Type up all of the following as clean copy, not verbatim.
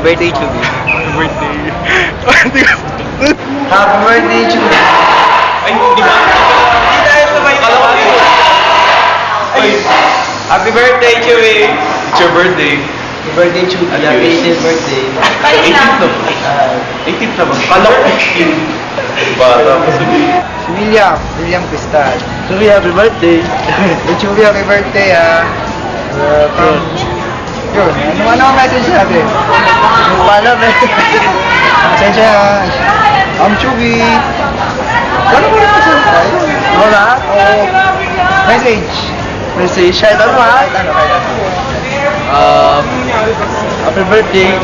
birthday, Chubby. Happy birthday. Happy birthday, Chubby. Ay, di ba? Hindi tayo sabay kalawag. Happy birthday, Chubby. It's your birthday. Happy birthday, Chubby. At Happy yours. 18th birthday. 18th na. 18th na ba? Kala ko 15. Bata pa sabihin. Si William Cristal. Chubby, happy birthday. Hey, Chubby, happy birthday, from... Yun, ano ang message natin? Yung pala, Pasensya, Chubby. Gano'n ko rin pasensya? Wala? Oo. Message. Shout out mo, ha? Ano kaya? Happy birthday.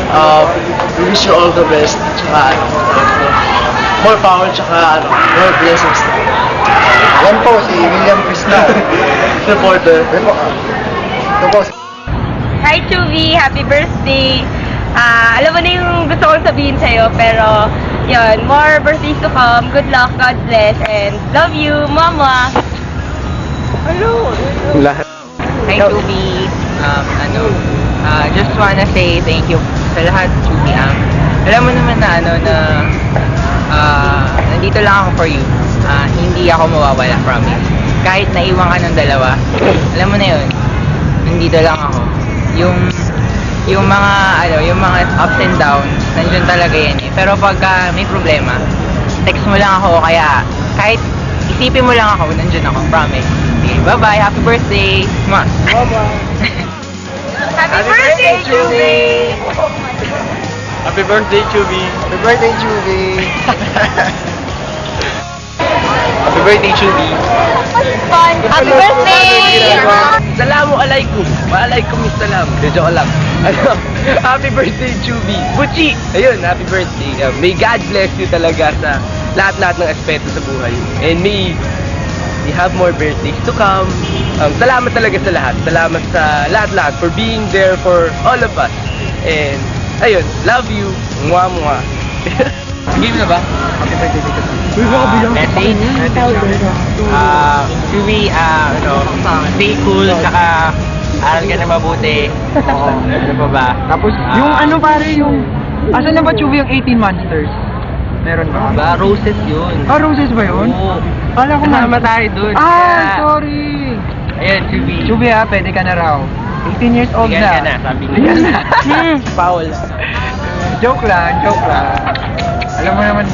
We wish you all the best. Tsaka, more power, tsaka, more blessings. Yan po, si William Cristal. Reporter. Ito po, Hi, Chubby! Happy birthday! Alam mo na yung gusto kong sabihin sa'yo, pero yun, more birthdays to come. Good luck, God bless, and love you, Mama! Hello! lahat. Hi, Chubby. Just wanna say thank you sa lahat, Chubby. Alam mo naman na nandito lang ako for you. Hindi ako mawawala, promise. Kahit naiwan ka ng dalawa, alam mo na yun, nandito lang ako. Yung mga ups and downs, nandiyan talaga yan eh. Pero pagka may problema, text mo lang ako, kaya kahit isipin mo lang ako, nandiyan ako, promise. Okay, bye-bye, happy birthday! Mwah! Happy birthday, Chubby! Happy birthday, Chubby. Happy birthday, Chubby. Happy birthday, Chubby. Happy birthday! Assalamualaikum. Waalaikum salam. Joke lang. Happy birthday, Chubby. Buchi! Ayun, happy birthday. May God bless you talaga sa lahat-lahat ng aspeto sa buhay. And may you have more birthdays to come. Salamat talaga sa lahat. Salamat sa lahat-lahat for being there for all of us. And ayun, love you. Mwah, mwah. Game na ba? Happy birthday, Tito. Message? Chubby, stay cool, saka aral ka na mabuti. Oo, ano pa ba? Tapos, yung ano pare, yung... Asan na ba, Chubby, yung 18 Monsters? Meron ba? Ba, roses yun. Roses ba yun? Oo. Kala ko Kasama tayo dun. sorry. Ayan, Chubby. Chubby pwede ka na raw. 18 years old Bigyan na. ka na, sabi ko. Bigyan na. Foul. Joke lang. Alam mo naman,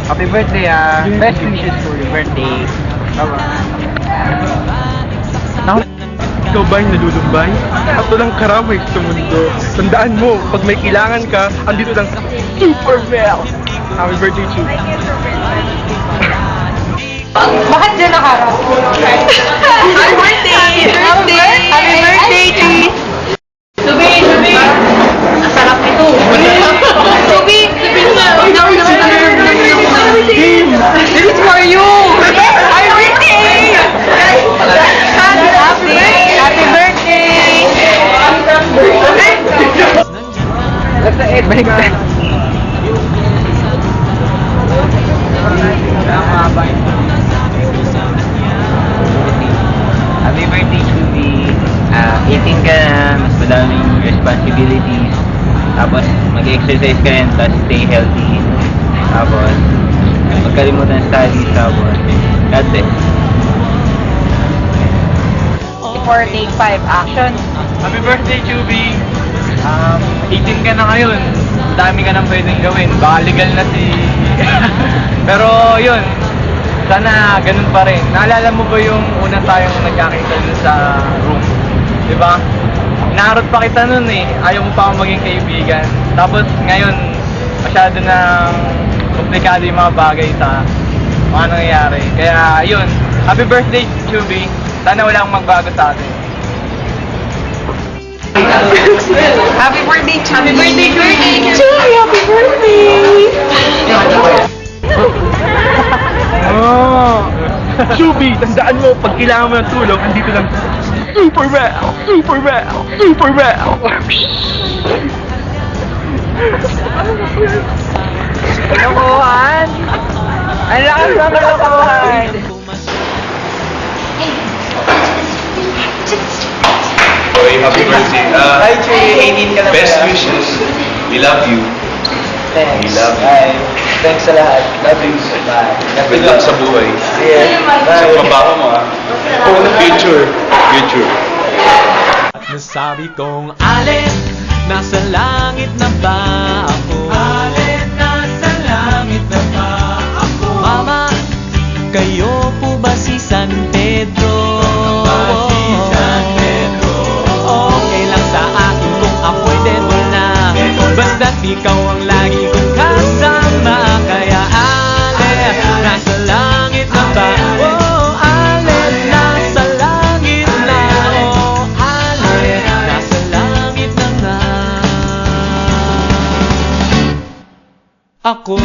happy birthday Best wishes for your Birthday. Ikaw ba yung nalulumbay? Ako lang karamay sa mundo. Tandaan mo, pag may kailangan ka, andito lang Super Mel. Happy birthday, Chubby. Bakit dyan nakarap? Happy birthday! Happy birthday, Cheese! Chubby! Ang sarap nito! Chubby! This is for you! Happy birthday! Happy birthday! Basta balik ka. Happy birthday, Chubby. 18 ka na, mas madaming responsibilities. Tapos, mag-exercise ka rin, plus stay healthy. Tapos, huwag kalimutan studies. Tapos, God bless. For take 5 action. Happy birthday, Chubby. 18 ka na ngayon. Dami ka nang pwedeng gawin. Baka legal na si... Pero yun, sana ganun pa rin. Naalala mo ba yung una tayong nagkakita dun sa room? Diba? Narot pa kita nun eh. Ayaw mo pa akong maging kaibigan. Tapos ngayon, masyado nang komplikado yung mga bagay sa mga nangyayari. Kaya yun, happy birthday, Chubby. Sana wala akong magbago sa atin. Happy birthday, Chubby! Happy birthday, Chubby! Happy birthday! Chubby, tandaan mo, pag kailangan mo ng tulong, andito lang Super Mel! Super Mel! Super Mel! Kalokohan! Ang lakas ng kalokohan! Okay, happy birthday. Hi, Trey. 18 ka na Best pala. wishes We love you. Thanks. We love you. Bye. Thanks sa lahat. Love you. Bye. Good luck sa buhay. Yeah. Sa Bye. trabaho mo ah. Future. Future. At nasabi kong, Alin, nasa langit na ba ako? Alin, nasa langit na ba ako? Mama, kayo po ba si San Pedro? Okay lang sa akin kung ako'y devil na, basta't ikaw ang lagi kong kasama. Kaya alin, nasa langit na ba? Oh, alin, nasa langit na. Oh, alin, nasa langit na nga ako.